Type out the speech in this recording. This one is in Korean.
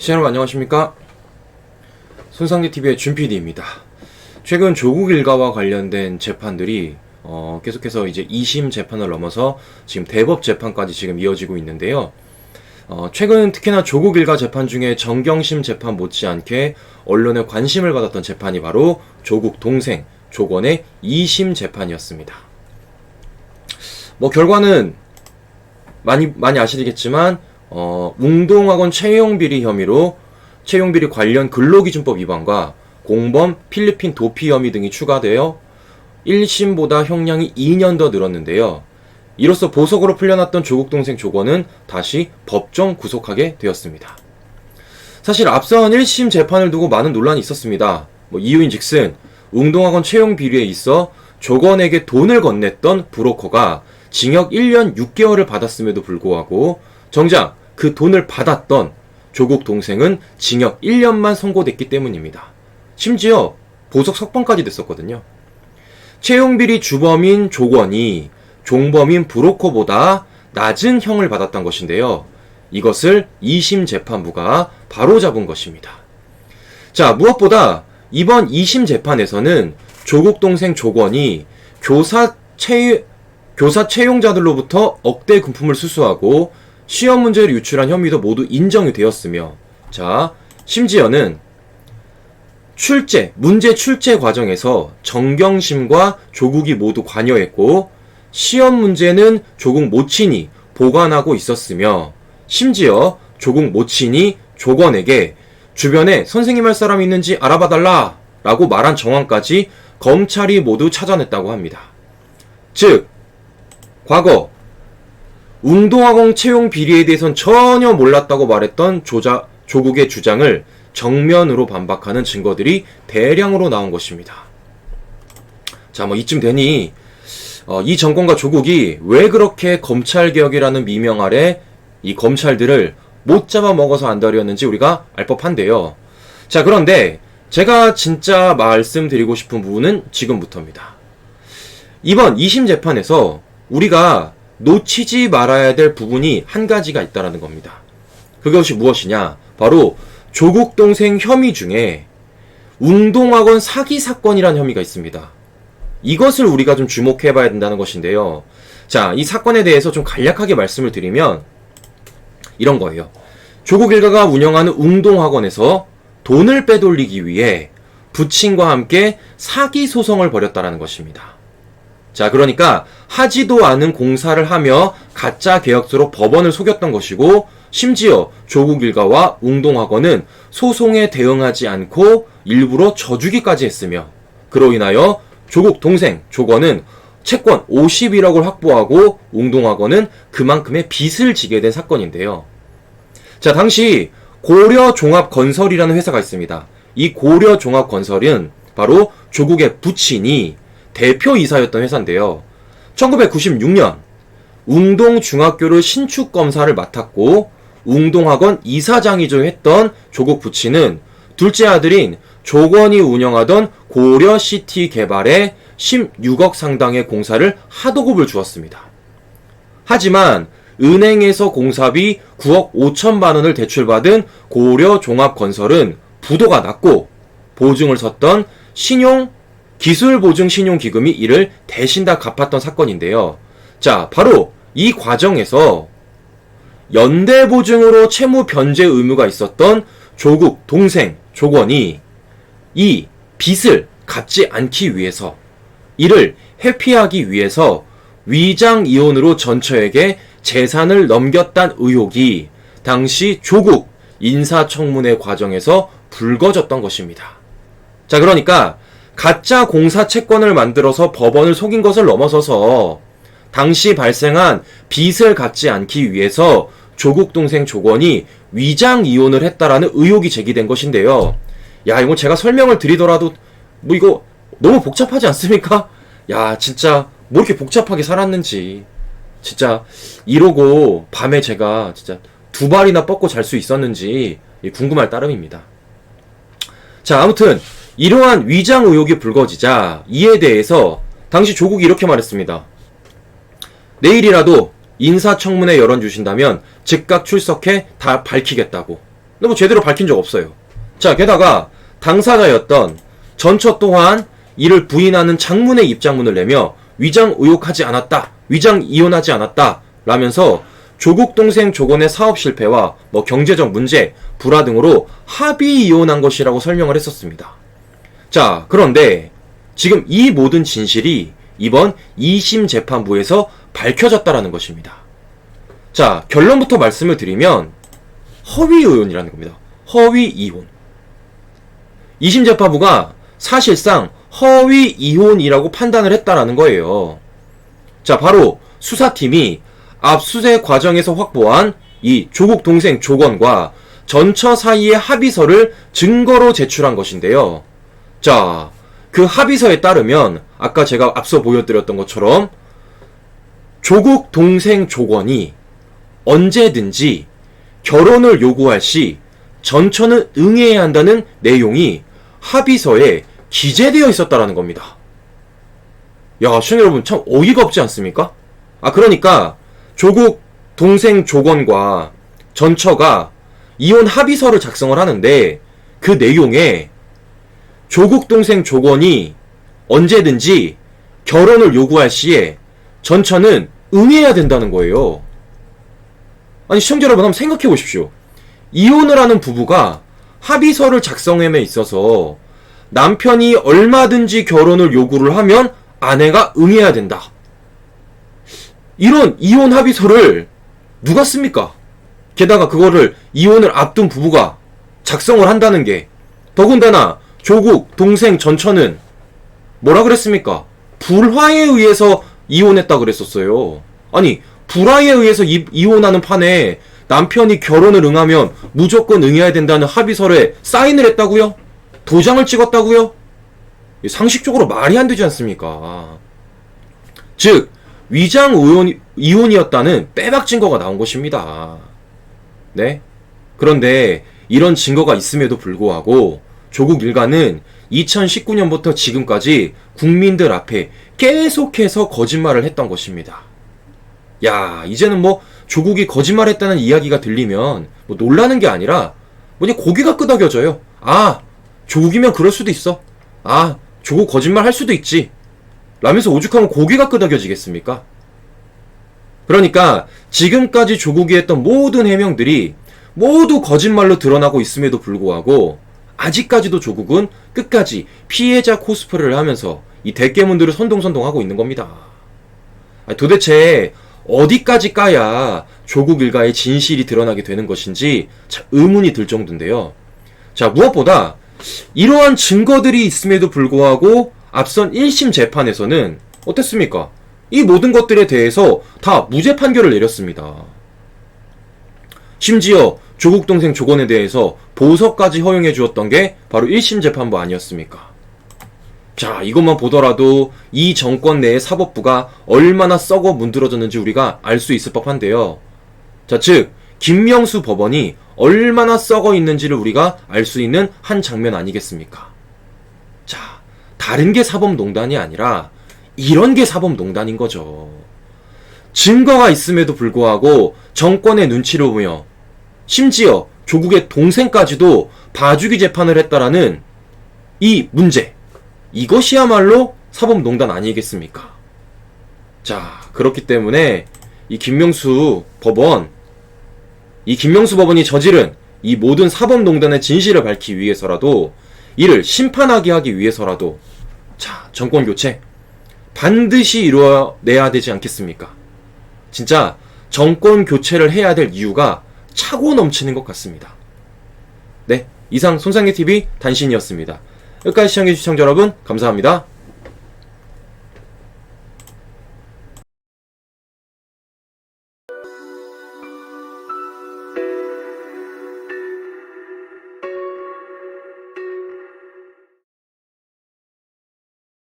시청자 여러분 안녕하십니까? 손상대TV의 준PD입니다. 최근 조국 일가와 관련된 재판들이 계속해서 이제 2심 재판을 넘어서 지금 대법 재판까지 지금 이어지고 있는데요. 최근 특히나 조국 일가 재판 중에 정경심 재판 못지않게 언론의 관심을 받았던 재판이 바로 조국 동생 조건의 2심 재판이었습니다. 결과는 많이 아시겠지만 웅동학원 채용비리 혐의로 채용비리 관련 근로기준법 위반과 공범 필리핀 도피 혐의 등이 추가되어 1심보다 형량이 2년 더 늘었는데요. 이로써 보석으로 풀려났던 조국 동생 조건은 다시 법정 구속하게 되었습니다. 사실 앞선 1심 재판을 두고 많은 논란이 있었습니다. 이유인즉슨 웅동학원 채용 비리에 있어 조건에게 돈을 건넸던 브로커가 징역 1년 6개월을 받았음에도 불구하고 정작 그 돈을 받았던 조국 동생은 징역 1년만 선고됐기 때문입니다. 심지어 보석 석방까지 됐었거든요. 채용비리 주범인 조건이 종범인 브로커보다 낮은 형을 받았던 것인데요. 이것을 2심 재판부가 바로잡은 것입니다. 자, 무엇보다 이번 2심 재판에서는 조국 동생 조건이 교사 채용자들로부터 억대 금품을 수수하고 시험 문제를 유출한 혐의도 모두 인정이 되었으며, 자, 심지어는 문제 출제 과정에서 정경심과 조국이 모두 관여했고, 시험 문제는 조국 모친이 보관하고 있었으며, 심지어 조국 모친이 조건에게 주변에 선생님 할 사람이 있는지 알아봐달라 라고 말한 정황까지 검찰이 모두 찾아냈다고 합니다. 즉, 과거 웅동학원 채용 비리에 대해선 전혀 몰랐다고 말했던 조국의 주장을 정면으로 반박하는 증거들이 대량으로 나온 것입니다. 자, 이쯤 되니 이 정권과 조국이 왜 그렇게 검찰개혁이라는 미명 아래 이 검찰들을 못 잡아먹어서 안달이었는지 우리가 알 법한데요. 자, 그런데 제가 진짜 말씀드리고 싶은 부분은 지금부터입니다. 이번 2심 재판에서 우리가 놓치지 말아야 될 부분이 한 가지가 있다는 겁니다. 그것이 무엇이냐? 바로 조국 동생 혐의 중에 웅동학원 사기 사건이라는 혐의가 있습니다. 이것을 우리가 좀 주목해 봐야 된다는 것인데요. 자, 이 사건에 대해서 좀 간략하게 말씀을 드리면 이런 거예요. 조국 일가가 운영하는 웅동학원에서 돈을 빼돌리기 위해 부친과 함께 사기 소송을 벌였다는 것입니다. 자, 그러니까 하지도 않은 공사를 하며 가짜 계약서로 법원을 속였던 것이고, 심지어 조국 일가와 웅동학원은 소송에 대응하지 않고 일부러 져주기까지 했으며, 그로 인하여 조국 동생 조건은 채권 51억을 확보하고 웅동학원은 그만큼의 빚을 지게 된 사건인데요. 자, 당시 고려종합건설이라는 회사가 있습니다. 이 고려종합건설은 바로 조국의 부친이 대표이사였던 회사인데요. 1996년 웅동중학교를 신축검사를 맡았고 웅동학원 이사장이죠 했던 조국 부친은 둘째 아들인 조건이 운영하던 고려시티 개발에 16억 상당의 공사를 하도급을 주었습니다. 하지만 은행에서 공사비 9억 5천만 원을 대출받은 고려종합건설은 부도가 났고 보증을 섰던 기술보증신용기금이 이를 대신 다 갚았던 사건인데요. 자, 바로 이 과정에서 연대보증으로 채무 변제 의무가 있었던 조국 동생 조건이 이 빚을 갚지 않기 위해서, 이를 회피하기 위해서 위장이혼으로 전처에게 재산을 넘겼다는 의혹이 당시 조국 인사청문회 과정에서 불거졌던 것입니다. 자, 그러니까 가짜 공사 채권을 만들어서 법원을 속인 것을 넘어서서 당시 발생한 빚을 갚지 않기 위해서 조국 동생 조건이 위장 이혼을 했다라는 의혹이 제기된 것인데요. 야, 이거 제가 설명을 드리더라도 이거 너무 복잡하지 않습니까? 야, 진짜 이렇게 복잡하게 살았는지, 진짜 이러고 밤에 제가 진짜 2발이나 뻗고 잘 수 있었는지 궁금할 따름입니다. 자, 아무튼 이러한 위장 의혹이 불거지자 이에 대해서 당시 조국이 이렇게 말했습니다. 내일이라도 인사청문회 열어주신다면 즉각 출석해 다 밝히겠다고. 근데 뭐 제대로 밝힌 적 없어요. 자, 게다가 당사자였던 전처 또한 이를 부인하는 장문의 입장문을 내며 위장 의혹하지 않았다, 위장 이혼하지 않았다 라면서 조국 동생 조건의 사업 실패와 뭐 경제적 문제, 불화 등으로 합의 이혼한 것이라고 설명을 했었습니다. 자, 그런데 지금 이 모든 진실이 이번 2심 재판부에서 밝혀졌다라는 것입니다. 자, 결론부터 말씀을 드리면 허위 이혼이라는 겁니다. 허위 이혼. 2심 재판부가 사실상 허위 이혼이라고 판단을 했다라는 거예요. 자, 바로 수사팀이 압수수색 과정에서 확보한 이 조국 동생 조건과 전처 사이의 합의서를 증거로 제출한 것인데요. 자, 그 합의서에 따르면 아까 제가 앞서 보여드렸던 것처럼 조국 동생 조건이 언제든지 결혼을 요구할 시 전처는 응해야 한다는 내용이 합의서에 기재되어 있었다라는 겁니다. 야, 시청자 여러분, 참 어이가 없지 않습니까? 그러니까 조국 동생 조건과 전처가 이혼 합의서를 작성을 하는데 그 내용에 조국 동생 조건이 언제든지 결혼을 요구할 시에 전처는 응해야 된다는 거예요. 아니, 시청자 여러분, 한번 생각해 보십시오. 이혼을 하는 부부가 합의서를 작성함에 있어서 남편이 얼마든지 결혼을 요구를 하면 아내가 응해야 된다. 이런 이혼 합의서를 누가 씁니까? 게다가 그거를 이혼을 앞둔 부부가 작성을 한다는 게, 더군다나 조국 동생 전처는 뭐라 그랬습니까? 불화에 의해서 이혼했다 그랬었어요. 아니, 불화에 의해서 이혼하는 판에 남편이 결혼을 응하면 무조건 응해야 된다는 합의서에 사인을 했다고요? 도장을 찍었다고요? 상식적으로 말이 안 되지 않습니까? 즉, 위장 이혼이었다는 빼박 증거가 나온 것입니다. 네? 그런데 이런 증거가 있음에도 불구하고 조국 일가는 2019년부터 지금까지 국민들 앞에 계속해서 거짓말을 했던 것입니다. 야, 이제는 뭐 조국이 거짓말했다는 이야기가 들리면 뭐 놀라는 게 아니라 그냥 고개가 끄덕여져요. 조국이면 그럴 수도 있어. 조국 거짓말 할 수도 있지. 라면서 오죽하면 고개가 끄덕여지겠습니까? 그러니까 지금까지 조국이 했던 모든 해명들이 모두 거짓말로 드러나고 있음에도 불구하고 아직까지도 조국은 끝까지 피해자 코스프레를 하면서 이 대깨문들을 선동선동하고 있는 겁니다. 도대체 어디까지 까야 조국 일가의 진실이 드러나게 되는 것인지 참 의문이 들 정도인데요. 자, 무엇보다 이러한 증거들이 있음에도 불구하고 앞선 1심 재판에서는 어땠습니까? 이 모든 것들에 대해서 다 무죄 판결을 내렸습니다. 심지어 조국 동생 조건에 대해서 보석까지 허용해 주었던 게 바로 1심 재판부 아니었습니까? 자, 이것만 보더라도 이 정권 내의 사법부가 얼마나 썩어 문드러졌는지 우리가 알 수 있을 법한데요. 자, 즉 김명수 법원이 얼마나 썩어 있는지를 우리가 알 수 있는 한 장면 아니겠습니까? 자, 다른 게 사법농단이 아니라 이런 게 사법농단인 거죠. 증거가 있음에도 불구하고 정권의 눈치를 보며 심지어 조국의 동생까지도 봐주기 재판을 했다라는 이 문제, 이것이야말로 사법농단 아니겠습니까? 자, 그렇기 때문에 이 김명수 법원이 저지른 이 모든 사법농단의 진실을 밝히기 위해서라도, 이를 심판하게 하기 위해서라도 자, 정권 교체 반드시 이루어내야 되지 않겠습니까? 진짜 정권 교체를 해야 될 이유가 차고 넘치는 것 같습니다. 네, 이상 손상계TV 단신이었습니다. 끝까지 시청해주신 시청자 여러분 감사합니다.